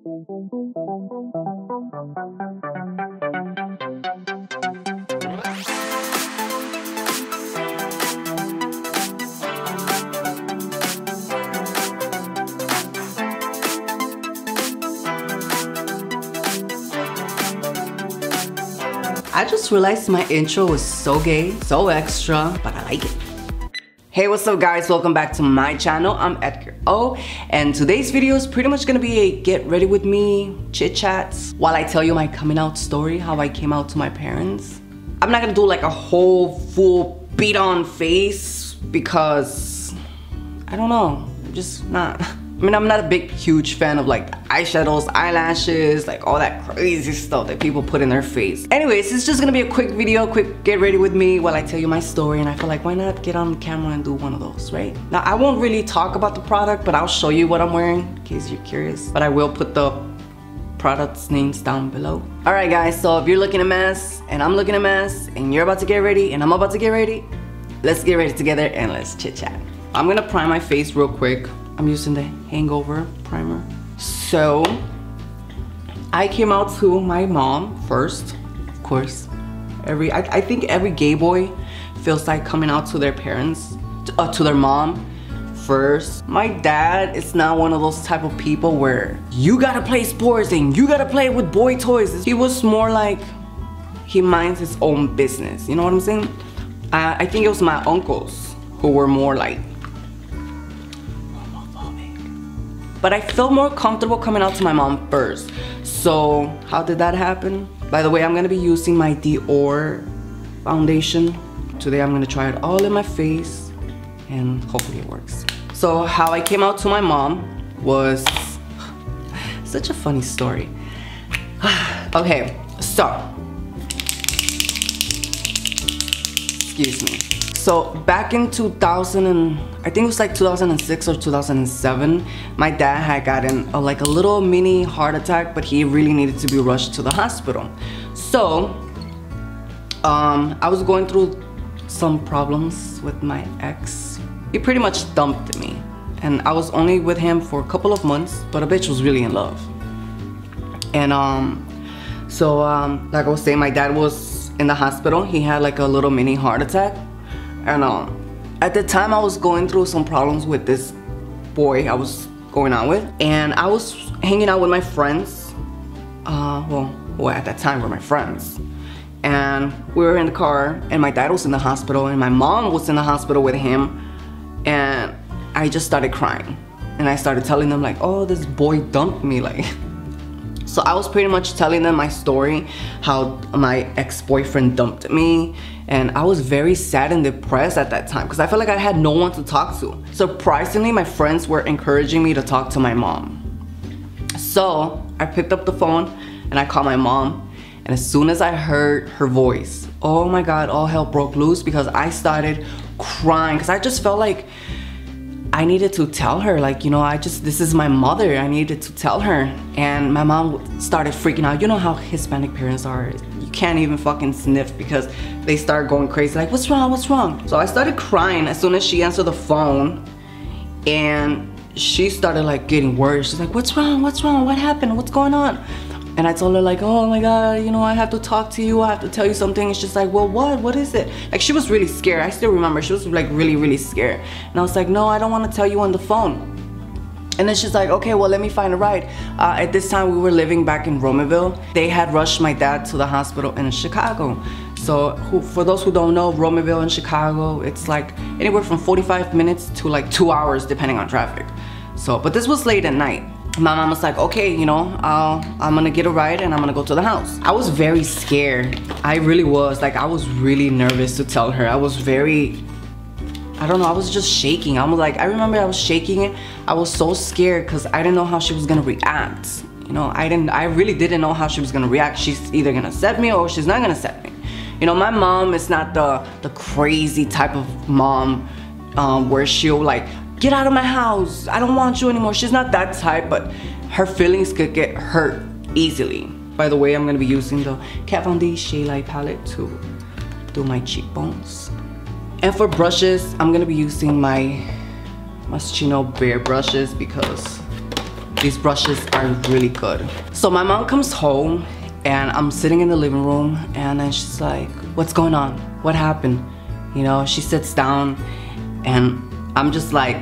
I just realized my intro was so gay, so extra, but I like it. Hey, what's up guys? Welcome back to my channel. I'm Edgar-O, and today's video is pretty much gonna be a get ready with me chit chats while I tell you my coming out story, how I came out to my parents. I'm not gonna do like a whole full beat on face because I don't know, I'm just not. I mean, I'm not a big, huge fan of like eyeshadows, eyelashes, like all that crazy stuff that people put in their face. Anyways, it's just gonna be a quick video, quick get ready with me while I tell you my story, and I feel like why not get on camera and do one of those, right? Now, I won't really talk about the product, but I'll show you what I'm wearing in case you're curious. But I will put the products names down below. All right, guys, so if you're looking a mess and I'm looking a mess and you're about to get ready and I'm about to get ready, let's get ready together and let's chit chat. I'm gonna prime my face real quick. I'm using the Hangover primer. So I came out to my mom first, of course. I think every gay boy feels like coming out to their parents, to their mom first. My dad is not one of those type of people where you gotta play sports and you gotta play with boy toys. He was more like he minds his own business. You know what I'm saying? I think it was my uncles who were more like, but I felt more comfortable coming out to my mom first. So how did that happen? By the way, I'm gonna be using my Dior foundation. Today I'm gonna try it all in my face and hopefully it works. So how I came out to my mom was such a funny story. Okay, so, excuse me. So back in 2000 and I think it was like 2006 or 2007, my dad had gotten like a little mini heart attack, but he really needed to be rushed to the hospital. So I was going through some problems with my ex. He pretty much dumped me, and I was only with him for a couple of months, but a bitch was really in love. And like I was saying, my dad was in the hospital. He had like a little mini heart attack. And at the time I was going through some problems with this boy I was going out with, and I was hanging out with my friends, who at that time were my friends, and we were in the car and my dad was in the hospital and my mom was in the hospital with him, and I just started crying and I started telling them like, oh, this boy dumped me, like. So I was pretty much telling them my story, how my ex-boyfriend dumped me, and I was very sad and depressed at that time because I felt like I had no one to talk to. Surprisingly, my friends were encouraging me to talk to my mom. So I picked up the phone and I called my mom, and as soon as I heard her voice, oh my God, all hell broke loose because I started crying because I just felt like I needed to tell her, like, you know, this is my mother, I needed to tell her. And my mom started freaking out. You know how Hispanic parents are. You can't even fucking sniff because they start going crazy, like, what's wrong, what's wrong? So I started crying as soon as she answered the phone, and she started like getting worried. She's like, what's wrong, what happened, what's going on? And I told her like, oh my God, you know, I have to talk to you, I have to tell you something. And she's like, well, what is it? Like, she was really scared. I still remember, she was like really scared. And I was like, no, I don't want to tell you on the phone. And then she's like, okay, well, let me find a ride. At this time, we were living back in Romaville. They had rushed my dad to the hospital in Chicago. So for those who don't know, Romaville in Chicago, it's like anywhere from 45 minutes to like 2 hours, depending on traffic. So, but this was late at night. My mom was like, okay, you know, I'm gonna get a ride and I'm gonna go to the house. I was very scared. I really was. Like, I was really nervous to tell her. I was very, I don't know, I was just shaking. I was like, I remember I was shaking it. I was so scared because I didn't know how she was gonna react. You know, I really didn't know how she was gonna react. She's either gonna accept me or she's not gonna accept me. You know, my mom is not the crazy type of mom where she'll like, get out of my house, I don't want you anymore. She's not that type, but her feelings could get hurt easily. By the way, I'm gonna be using the Kat Von D Shea Light palette to do my cheekbones. And for brushes, I'm gonna be using my Moschino Bare brushes because These brushes are really good. So my mom comes home and I'm sitting in the living room and then she's like, what's going on? What happened? You know, she sits down and I'm just like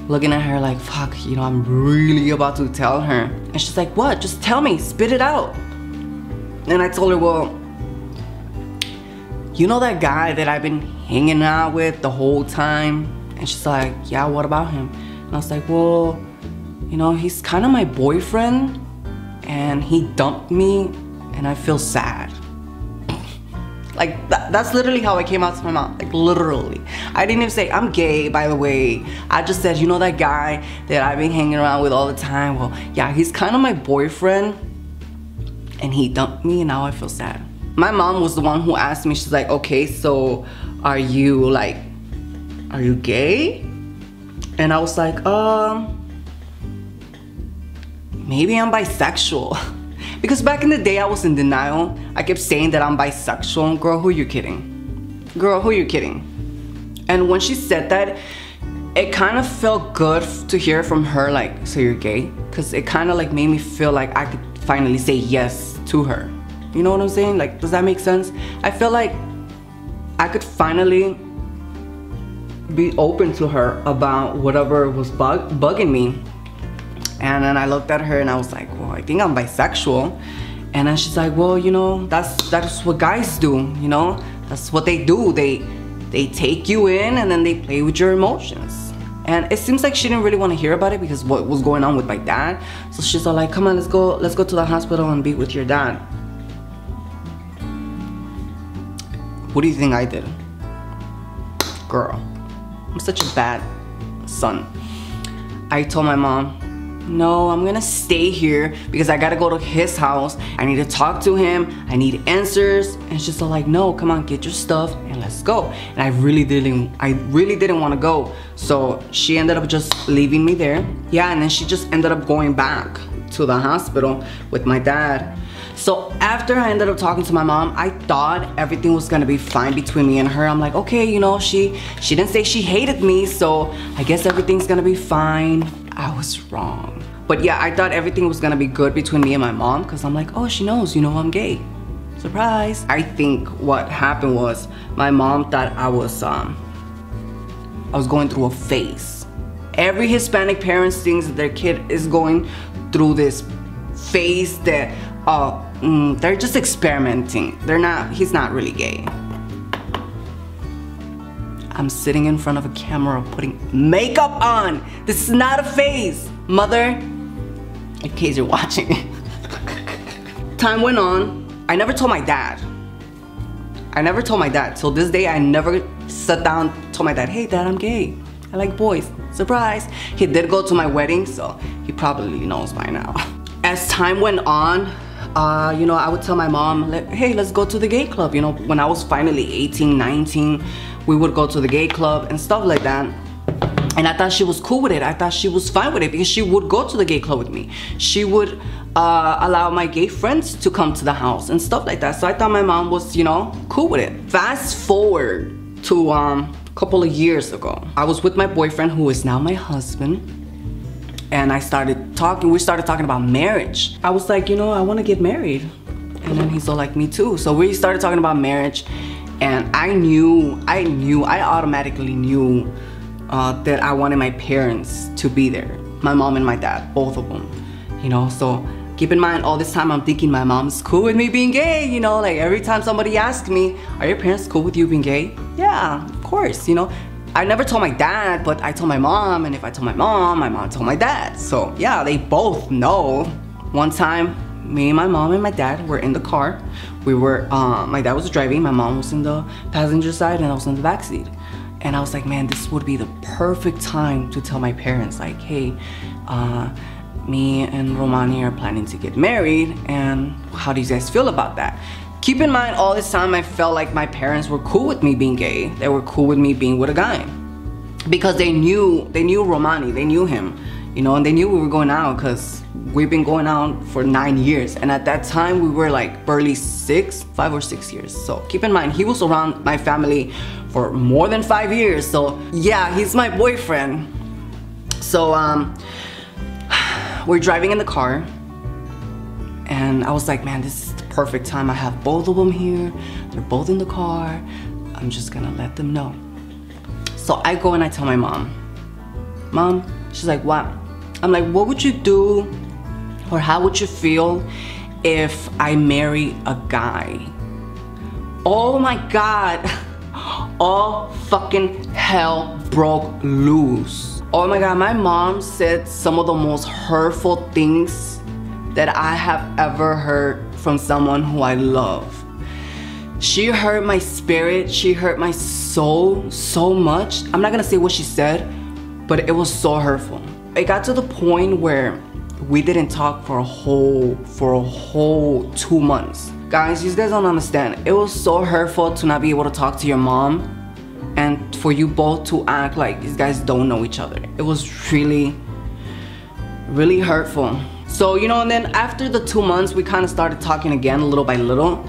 looking at her like, fuck, you know, I'm really about to tell her. And she's like, what? Just tell me, spit it out. And I told her, well, you know that guy that I've been hanging out with the whole time? And she's like, yeah, what about him? And I was like, well, you know, he's kind of my boyfriend and he dumped me and I feel sad. Like, that's literally how I came out to my mom, like literally. I didn't even say, I'm gay, by the way. I just said, you know that guy that I've been hanging around with all the time? Well, yeah, he's kind of my boyfriend and he dumped me and now I feel sad. My mom was the one who asked me, she's like, okay, so are you gay? And I was like, maybe I'm bisexual. Because back in the day, I was in denial. I kept saying that I'm bisexual. Girl, who you kidding? Girl, who you kidding? And when she said that, it kind of felt good to hear from her, like, so you're gay? Because it kind of like made me feel like I could finally say yes to her. You know what I'm saying? Like, does that make sense? I feel like I could finally be open to her about whatever was bugging me. And then I looked at her and I was like, well, I think I'm bisexual. And then she's like, well, you know, that's what guys do, you know? That's what they do. They take you in and then they play with your emotions. And it seems like she didn't really want to hear about it because what was going on with my dad. So she's all like, come on, let's go to the hospital and be with your dad. What do you think I did? Girl, I'm such a bad son. I told my mom, no, I'm gonna stay here because I gotta go to his house. I need to talk to him. I need answers. And she's all like, no, come on, get your stuff and let's go. And I really didn't want to go. So she ended up just leaving me there. Yeah, and then she just ended up going back to the hospital with my dad. So after I ended up talking to my mom, I thought everything was gonna be fine between me and her. I'm like, okay, you know, she didn't say she hated me, so I guess everything's gonna be fine. I was wrong. But yeah, I thought everything was gonna be good between me and my mom because I'm like, oh, she knows, you know, I'm gay. Surprise. I think what happened was my mom thought I was going through a phase. Every Hispanic parent thinks that their kid is going through this phase that they're just experimenting. He's not really gay. I'm sitting in front of a camera putting makeup on. This is not a phase, mother, in case you're watching. Time went on. I never told my dad. Till this day, I never sat down, told my dad, hey dad, I'm gay. I like boys. Surprise. He did go to my wedding, so he probably knows by now. As time went on, you know, I would tell my mom, hey, let's go to the gay club. You know, when I was finally 18, 19, we would go to the gay club and stuff like that. And I thought she was cool with it. I thought she was fine with it because she would go to the gay club with me. She would allow my gay friends to come to the house and stuff like that. So I thought my mom was, you know, cool with it. Fast forward to a couple of years ago. I was with my boyfriend, who is now my husband. And we started talking about marriage. I was like, you know, I want to get married. And then he's all like, me too. So we started talking about marriage. And I automatically knew that I wanted my parents to be there. My mom and my dad, both of them. You know, so keep in mind, all this time I'm thinking my mom's cool with me being gay. You know, like every time somebody asks me, are your parents cool with you being gay? Yeah, of course, you know. I never told my dad, but I told my mom, and if I told my mom told my dad. So yeah, they both know. One time, me and my mom and my dad were in the car. We were, my dad was driving, my mom was in the passenger side, and I was in the back seat. And I was like, man, this would be the perfect time to tell my parents, like, hey, me and Romani are planning to get married, and how do you guys feel about that? Keep in mind, all this time I felt like my parents were cool with me being gay. They were cool with me being with a guy. Because they knew Romani, they knew him, you know, and they knew we were going out because we've been going out for 9 years. And at that time, we were like barely 5 or 6 years. So keep in mind, he was around my family for more than 5 years. So yeah, he's my boyfriend. So We're driving in the car, and I was like, man, this is the perfect time. I have both of them here. They're both in the car. I'm just gonna let them know. So I go and I tell my mom. Mom, she's like, what? I'm like, what would you do, or how would you feel if I marry a guy? Oh my God. All fucking hell broke loose. Oh my God, my mom said some of the most hurtful things that I have ever heard from someone who I love. She hurt my spirit, she hurt my soul so much. I'm not gonna say what she said, but it was so hurtful. It got to the point where we didn't talk for a whole 2 months. Guys, you guys don't understand. It was so hurtful to not be able to talk to your mom and for you both to act like these guys don't know each other. It was really, really hurtful. So, you know, and then after the 2 months, we kind of started talking again little by little.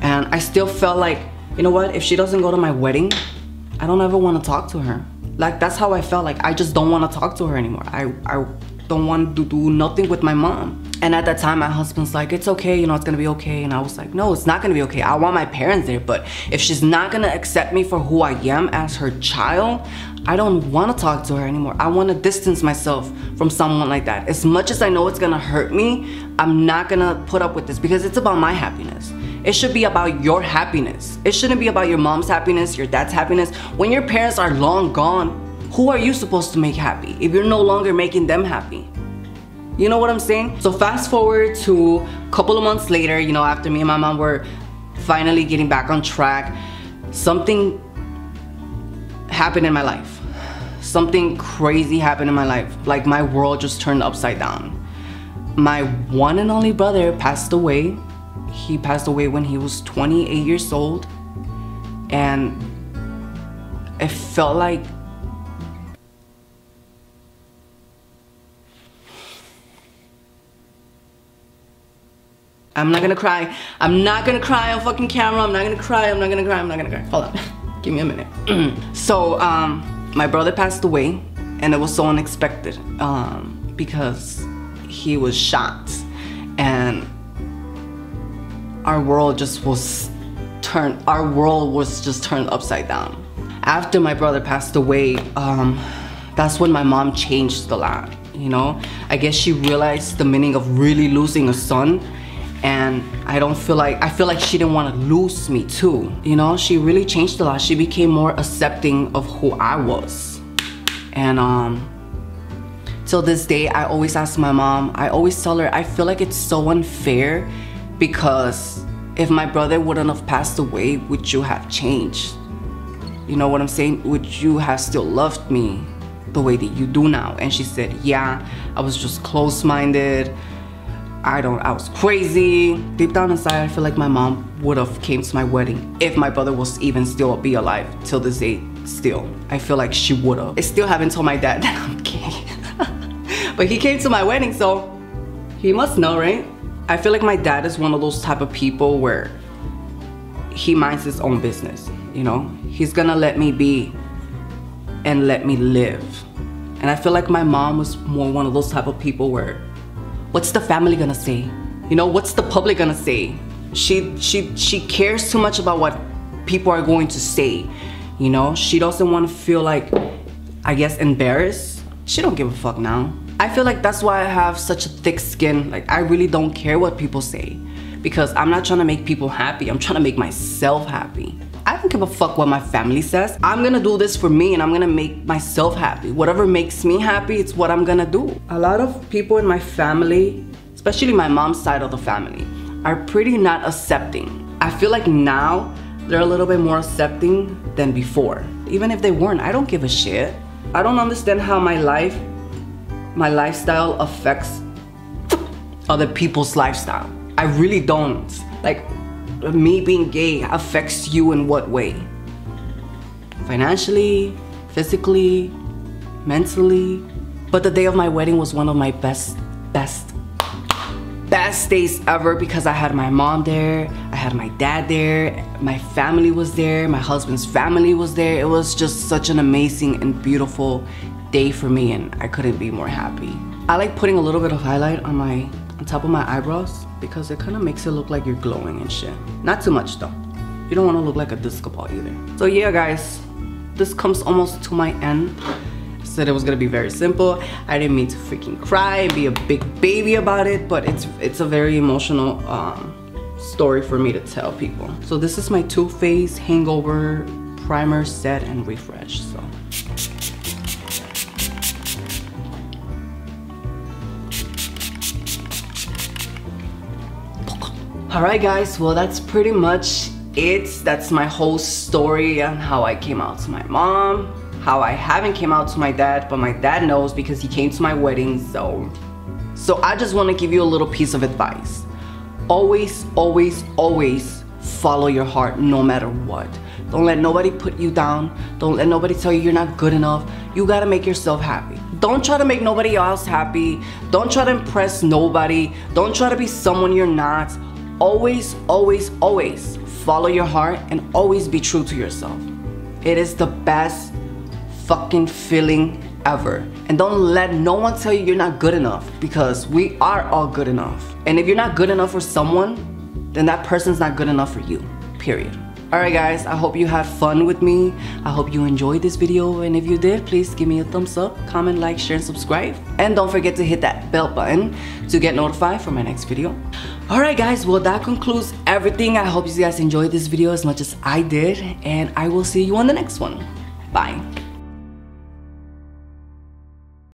And I still felt like, you know what, if she doesn't go to my wedding, I don't ever want to talk to her. Like, that's how I felt. Like, I just don't want to talk to her anymore. I don't want to do nothing with my mom. And at that time, my husband's like, it's okay, you know, it's gonna be okay. And I was like, no, it's not gonna be okay. I want my parents there, but if she's not gonna accept me for who I am as her child, I don't wanna talk to her anymore. I wanna distance myself from someone like that. As much as I know it's gonna hurt me, I'm not gonna put up with this because it's about my happiness. It should be about your happiness. It shouldn't be about your mom's happiness, your dad's happiness. When your parents are long gone, who are you supposed to make happy if you're no longer making them happy? You know what I'm saying? So fast forward to a couple of months later, you know, after me and my mom were finally getting back on track, something happened in my life. Something crazy happened in my life. Like, my world just turned upside down. My one and only brother passed away. He passed away when he was 28 years old. And it felt like I'm not gonna cry. I'm not gonna cry on fucking camera. I'm not gonna cry. I'm not gonna cry. I'm not gonna cry. Hold on. Give me a minute. So, my brother passed away, and it was so unexpected because he was shot, and our world was just turned upside down. After my brother passed away, that's when my mom changed a lot. You know, I guess she realized the meaning of really losing a son. And I feel like she didn't want to lose me too. You know, she really changed a lot. She became more accepting of who I was. And till this day, I always ask my mom, I always tell her, I feel like it's so unfair because if my brother wouldn't have passed away, would you have changed? You know what I'm saying? Would you have still loved me the way that you do now? And she said, yeah, I was just close-minded. I was crazy. Deep down inside, I feel like my mom would have came to my wedding if my brother was even still be alive till this day. Still, I feel like she would have. I still haven't told my dad that I'm gay. But he came to my wedding, so he must know, right? I feel like my dad is one of those type of people where he minds his own business, you know? He's gonna let me be and let me live. And I feel like my mom was more one of those type of people where, what's the family gonna say? You know, what's the public gonna say? She cares too much about what people are going to say. You know, she doesn't want to feel like, I guess, embarrassed. She don't give a fuck now. I feel like that's why I have such a thick skin. Like, I really don't care what people say because I'm not trying to make people happy. I'm trying to make myself happy. I don't give a fuck what my family says. I'm gonna do this for me and I'm gonna make myself happy. Whatever makes me happy, it's what I'm gonna do. A lot of people in my family, especially my mom's side of the family, are pretty not accepting. I feel like now they're a little bit more accepting than before. Even if they weren't, I don't give a shit. I don't understand how my lifestyle affects other people's lifestyle. I really don't. Like, me being gay affects you in what way? Financially, physically, mentally. But the day of my wedding was one of my best days ever because I had my mom there, I had my dad there, my family was there, my husband's family was there. It was just such an amazing and beautiful day for me, and I couldn't be more happy. I like putting a little bit of highlight on top of my eyebrows because it kind of makes it look like you're glowing and shit. Not too much though. You don't want to look like a disco ball either. So yeah guys, this comes almost to my end. I said it was gonna be very simple. I didn't mean to freaking cry and be a big baby about it, but it's a very emotional story for me to tell people. So this is my Too Faced Hangover Primer Set and Refresh. So alright guys, well that's pretty much it. That's my whole story on how I came out to my mom, how I haven't came out to my dad, but my dad knows because he came to my wedding. So I just want to give you a little piece of advice. Always, always, always follow your heart no matter what. Don't let nobody put you down. Don't let nobody tell you you're not good enough. You gotta make yourself happy. Don't try to make nobody else happy. Don't try to impress nobody. Don't try to be someone you're not. Always, always, always follow your heart and always be true to yourself. It is the best fucking feeling ever. And don't let no one tell you you're not good enough, because we are all good enough. And if you're not good enough for someone, then that person's not good enough for you, period. Alright guys, I hope you had fun with me. I hope you enjoyed this video, and if you did, please give me a thumbs up, comment, like, share, and subscribe. And don't forget to hit that bell button to get notified for my next video. Alright guys, well that concludes everything. I hope you guys enjoyed this video as much as I did, and I will see you on the next one. Bye.